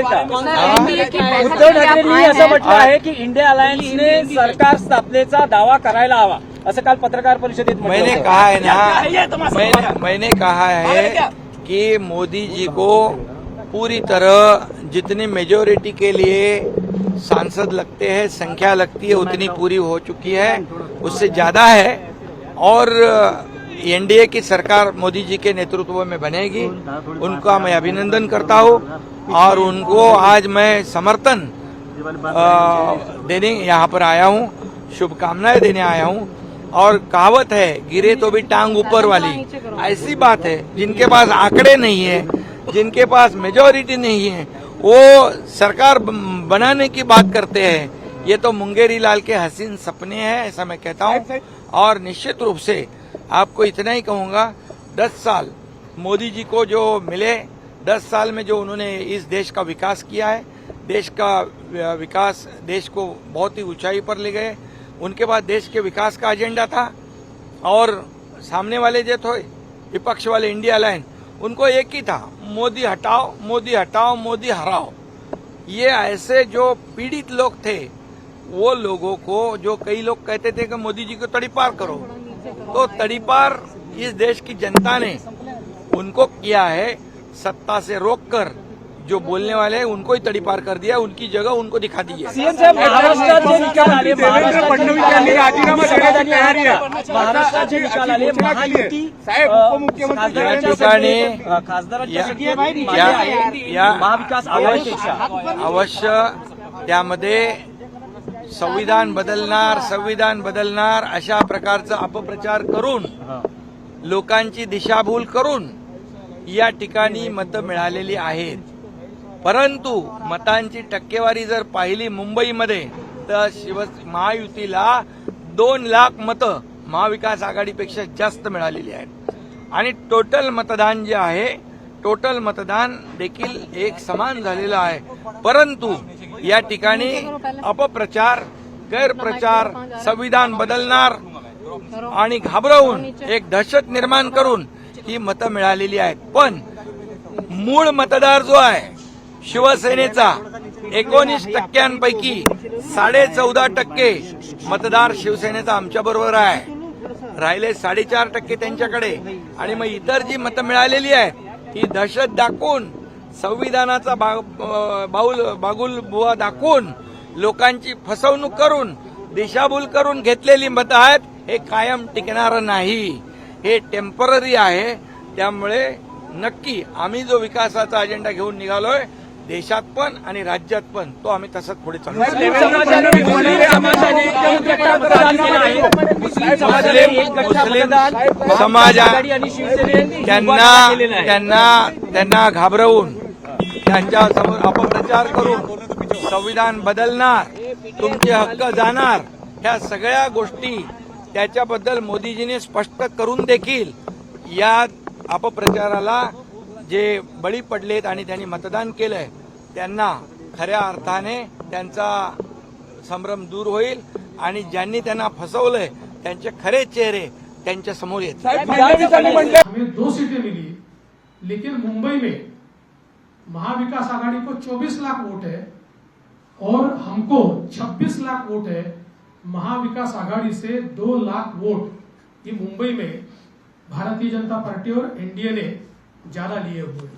उद्धव ठाकरेंनी असं म्हटलं आहे की इंडिया अलायन्सने सरकार स्थापनेचा दावा करायला हवा, असं काल पत्रकार परिषदेत मैंने कहा है ना, मैंने कहा है कि मोदी जी को पूरी तरह जितनी मेजोरिटी के लिए सांसद लगते हैं, संख्या लगती है, उतनी पूरी हो चुकी है, उससे ज्यादा है। और एनडीए की सरकार मोदी जी के नेतृत्व में बनेगी। उनका मैं अभिनंदन करता हूं और उनको आज मैं समर्थन देने यहाँ पर आया हूं, शुभकामनाएं देने आया हूं। और कहावत है, गिरे तो भी टांग ऊपर वाली, ऐसी बात है। जिनके पास आंकड़े नहीं है, जिनके पास मेजोरिटी नहीं है, वो सरकार बनाने की बात करते हैं। ये तो मुंगेरी लाल के हसीन सपने हैं, ऐसा मैं कहता हूं। और निश्चित रूप से आपको इतना ही कहूंगा, 10 साल मोदी जी को जो मिले, 10 साल में जो उन्होंने इस देश का विकास किया है, देश का विकास, देश को बहुत ही ऊंचाई पर ले गए। उनके बाद देश के विकास का एजेंडा था और सामने वाले जो थे विपक्ष वाले इंडिया अलायंस, उनको एक ही था, मोदी हटाओ, मोदी हटाओ, मोदी हराओ। ये ऐसे जो पीड़ित लोग थे, वो लोगों को, जो कई लोग कहते थे कि मोदी जी को तड़ीपार करो, तो तड़ीपार इस देश की जनता ने उनको किया है। सत्ता से रोककर जो बोलने वाले हैं उनको ही तड़ीपार कर दिया, उनकी जगह उनको दिखा दी है। सीएम साहेब, महाराष्ट्रात जे निकाल आले, महाराष्ट्रात यांनी राजीनामा देण्याची तयारी आहे। महाराष्ट्रात जे निकाल आले, महायुती साहेब खासदारांची महाविकास आघाडीपेक्षा अवश्य त्यामध्ये संविधान बदलणार अशा प्रकारचा अपप्रचार करून, लोकांची दिशाभूल करून या ठिकाणी मतं मिळालेली आहेत। परंतु मतांची टक्केवारी जर पाहिली मुंबईमध्ये, तर महायुतीला 2 लाख मतं महाविकास आघाडीपेक्षा जास्त मिळालेली आहेत। आणि टोटल मतदान जे आहे, टोटल मतदान देखील एक समान झालेलं आहे। परंतु या ठिकाणी अपप्रचार, गैरप्रचार, संविधान बदलणार आणि घाबरवून एक दहशत निर्माण करून ही मतं मिळालेली आहेत। पण मूळ मतदार जो आहे शिवसेनेचा, 19% पैकी 14.5% मतदार शिवसेनेचा आमच्या बरोबर आहे, राहिले 4.5% त्यांच्याकडे। आणि मग इतर जी मतं मिळालेली आहे ही दहशत दाखवून, संविधानाचा बागुल बुवा दाखवून, लोकांची फसवणूक करून, दिशाभूल करून घेतलेली मतं आहेत। हे कायम टिकणारं नाही, हे टेम्पररी आहे। त्यामुळे नक्की आम्ही जो विकासाचा अजेंडा घेऊन निघालोय, देशात पण आणि राज्यात पण, तो आम्ही तसंच पुढे चालू। मुस्लिम समाज त्यांना घाबरवून, त्यांच्या समोर अपप्रचार करून, संविधान बदलणार, तुमचे हक्क जाणार, ह्या सगळ्या गोष्टी त्याच्याबद्दल मोदीजींनी स्पष्ट करून देखील या अपप्रचाराला जे बळी पडलेत आणि त्यांनी मतदान केलंय, त्यांना खऱ्या अर्थाने त्यांचा संभ्रम दूर होईल आणि ज्यांनी त्यांना फसवलंय त्यांचे खरे चेहरे त्यांच्या समोर येतील। हमें 2 सीटें मिली, लेकिन मुंबई में महाविकास आघाड़ी को 24 लाख वोट है और हमको 26 लाख वोट है। महाविकास आघाड़ी से 2 लाख वोट ये मुंबई में भारतीय जनता पार्टी और एनडीए ने ज्यादा लिए हुए।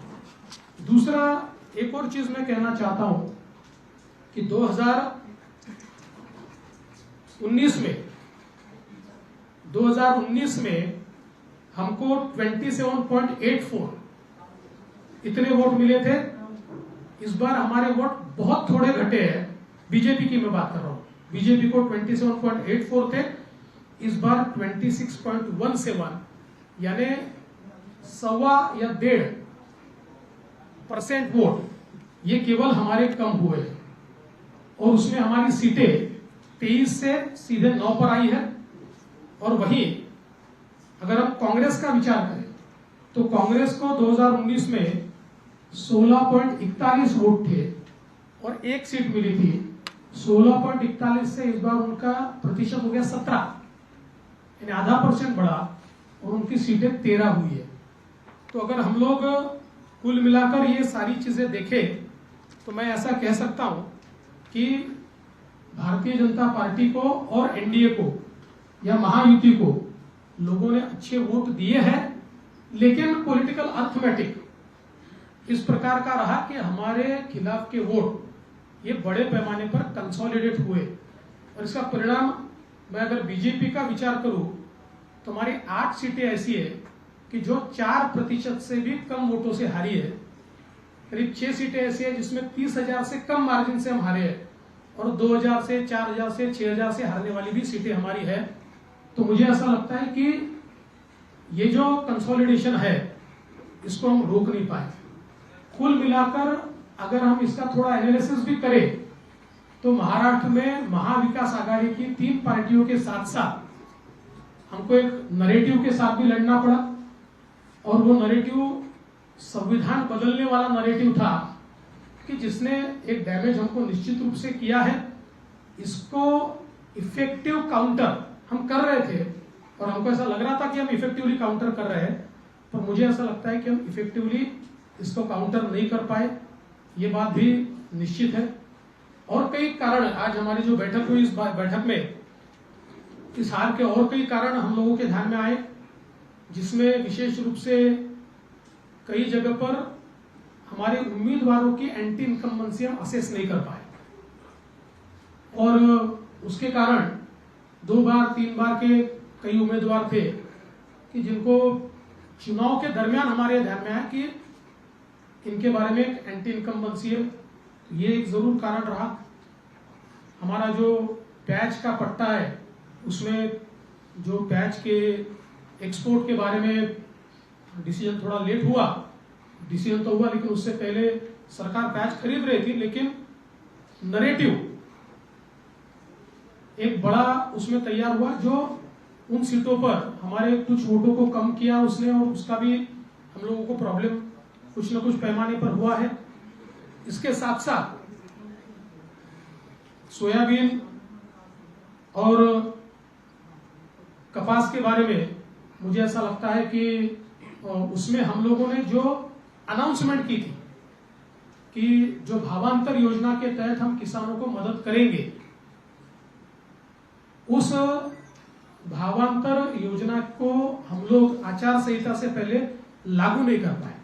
दूसरा, एक और चीज मैं कहना चाहता हूं कि 2019 में हमको 27.84 इतने वोट मिले थे। इस बार हमारे वोट बहुत थोड़े घटे हैं, बीजेपी की मैं बात कर रहा हूं। बीजेपी को 27.84 थे, इस बार 26.17, यानी 1.25 या 1.5% वोट ये केवल हमारे कम हुए हैं। और उसमें हमारी सीटें 23 से सीधे 9 पर आई है। और वहीं अगर हम कांग्रेस का विचार करें तो कांग्रेस को 2019 में 16.41 वोट थे और 1 सीट मिली थी। 16.41 से इस बार उनका प्रतिशत हो गया 17, यानी ½ % बढ़ा और उनकी सीटें 13 हुई है। तो अगर हम लोग कुल मिलाकर ये सारी चीजें देखें तो मैं ऐसा कह सकता हूं कि भारतीय जनता पार्टी को और एनडीए को या महायुति को लोगों ने अच्छे वोट दिए हैं, लेकिन पॉलिटिकल अर्थमेटिक इस प्रकार का रहा कि हमारे खिलाफ के वोट ये बड़े पैमाने पर कंसोलिडेट हुए, और इसका परिणाम मैं अगर बीजेपी का विचार करूं तो हमारी 8 सीटें ऐसी है कि जो 4% से भी कम वोटों से हारी है। करीब 6 सीटें ऐसी है जिसमें 30,000 से कम मार्जिन से हम हारे हैं, और 2,000 से 4,000 से 6,000 से हारने वाली भी सीटें हमारी है। तो मुझे ऐसा लगता है कि ये जो कंसोलिडेशन है इसको हम रोक नहीं पाए। कुल मिलाकर अगर हम इसका थोड़ा एनालिसिस भी करें तो महाराष्ट्र में महाविकास आघाड़ी की 3 पार्टियों के साथ साथ हमको एक नरेटिव के साथ भी लड़ना पड़ा, और वो नरेटिव संविधान बदलने वाला नरेटिव था कि जिसने एक डैमेज हमको निश्चित रूप से किया है। इसको इफेक्टिव काउंटर हम कर रहे थे, और हमको ऐसा लग रहा था कि हम इफेक्टिवली काउंटर कर रहे हैं, पर मुझे ऐसा लगता है कि हम इफेक्टिवली इसको काउंटर नहीं कर पाए, ये बात भी निश्चित है। और कई कारण, आज हमारी जो बैठक हुई इस बैठक में इस हार के और कई कारण हम लोगों के ध्यान में आए, जिसमें विशेष रूप से कई जगह पर हमारे उम्मीदवारों की एंटी इनकम्बेंसी हम असेस नहीं कर पाए, और उसके कारण 2 बार 3 बार के कई उम्मीदवार थे कि जिनको चुनाव के दरमियान हमारे ध्यान में आया कि इनके बारे में एक एंटी इनकम्बेंसी है। ये एक जरूर कारण रहा। हमारा जो पैच का पट्टा है उसमें जो पैच के एक्सपोर्ट के बारे में डिसीजन थोड़ा लेट हुआ, डिसीजन तो हुआ लेकिन उससे पहले सरकार पैच खरीद रही थी, लेकिन नरेटिव एक बड़ा उसमें तैयार हुआ जो उन सीटों पर हमारे कुछ वोटों को कम किया उसने, और उसका भी हम लोगों को प्रॉब्लम कुछ न कुछ पैमाने पर हुआ है। इसके साथ साथ सोयाबीन और कपास के बारे में मुझे ऐसा लगता है कि उसमें हम लोगों ने जो अनाउंसमेंट की थी कि जो भावांतर योजना के तहत हम किसानों को मदद करेंगे, उस भावांतर योजना को हम लोग आचार संहिता से पहले लागू नहीं कर पाए,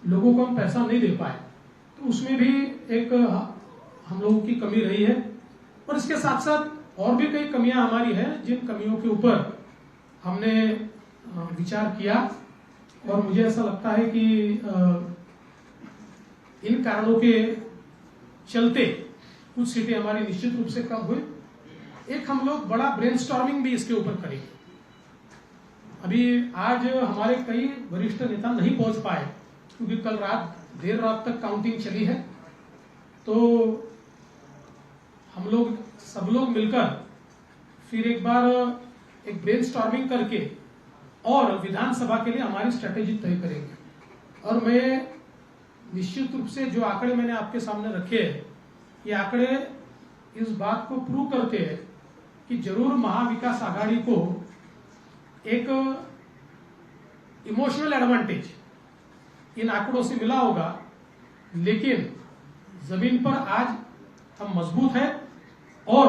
लोगों को हम पैसा नहीं दे पाए, तो उसमें भी एक हम लोगों की कमी रही है। और इसके साथ साथ और भी कई कमियां हमारी हैं, जिन कमियों के ऊपर हमने विचार किया, और मुझे ऐसा लगता है कि इन कारणों के चलते कुछ सीटें हमारी निश्चित रूप से कम हुई। एक हम लोग बड़ा ब्रेनस्टॉर्मिंग भी इसके ऊपर करेंगे। अभी आज हमारे कई वरिष्ठ नेता नहीं पहुंच पाए क्योंकि कल रात देर रात तक काउंटिंग चली है, तो हम लोग सब लोग मिलकर फिर एक बार एक ब्रेनस्टॉर्मिंग करके और विधानसभा के लिए हमारी स्ट्रेटेजी तय करेंगे। और मैं निश्चित रूप से जो आंकड़े मैंने आपके सामने रखे हैं, ये आंकड़े इस बात को प्रूव करते हैं कि जरूर महाविकास आघाड़ी को एक इमोशनल एडवांटेज इन आंकड़ों से मिला होगा, लेकिन जमीन पर आज हम मजबूत हैं और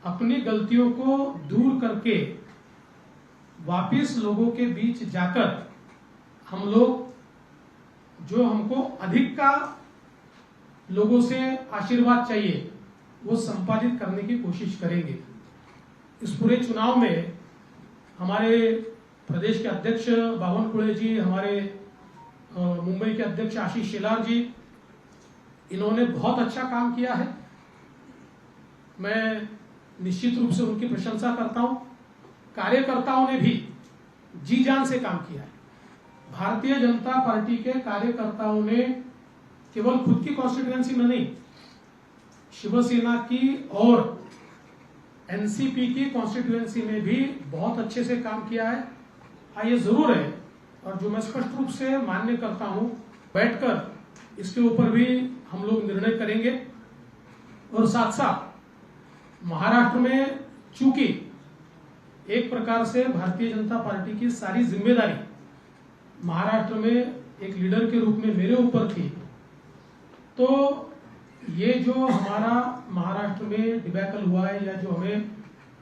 अपनी गलतियों को दूर करके वापिस लोगों के बीच जाकर हम लोग जो हमको अधिक का लोगों से आशीर्वाद चाहिए वो संपादित करने की कोशिश करेंगे। इस पूरे चुनाव में हमारे प्रदेश के अध्यक्ष बावनकुळे जी, हमारे मुंबई के अध्यक्ष आशीष शेलार जी, इन्होंने बहुत अच्छा काम किया है। मैं निश्चित रूप से उनकी प्रशंसा करता हूं। कार्यकर्ताओं ने भी जी जान से काम किया है। भारतीय जनता पार्टी के कार्यकर्ताओं ने केवल खुद की कॉन्स्टिट्यूएंसी में नहीं, शिवसेना की और एनसीपी की कॉन्स्टिट्यूएंसी में भी बहुत अच्छे से काम किया है। हाँ, ये जरूर है, और जो मैं स्पष्ट रूप से मान्य करता हूं, बैठकर इसके ऊपर भी हम लोग निर्णय करेंगे। और साथ साथ महाराष्ट्र में चूंकि एक प्रकार से भारतीय जनता पार्टी की सारी जिम्मेदारी महाराष्ट्र में एक लीडर के रूप में मेरे ऊपर थी, तो ये जो हमारा महाराष्ट्र में डिबैकल हुआ है, या जो हमें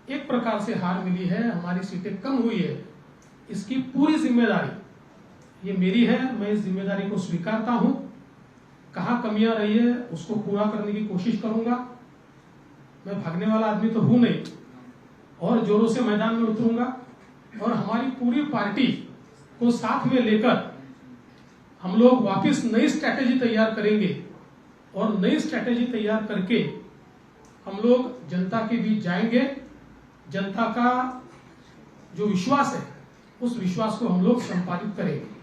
एक प्रकार से हार मिली है, हमारी सीटें कम हुई है, इसकी पूरी जिम्मेदारी ये मेरी है। मैं इस जिम्मेदारी को स्वीकारता हूं। कहाँ कमियां रही है उसको पूरा करने की कोशिश करूंगा। मैं भागने वाला आदमी तो हूं नहीं, और जोरों से मैदान में उतरूंगा, और हमारी पूरी पार्टी को साथ में लेकर हम लोग वापस नई स्ट्रैटेजी तैयार करेंगे, और नई स्ट्रैटेजी तैयार करके हम लोग जनता के बीच जाएंगे। जनता का जो विश्वास है उस विश्वास को हम लोग संपादित करेंगे।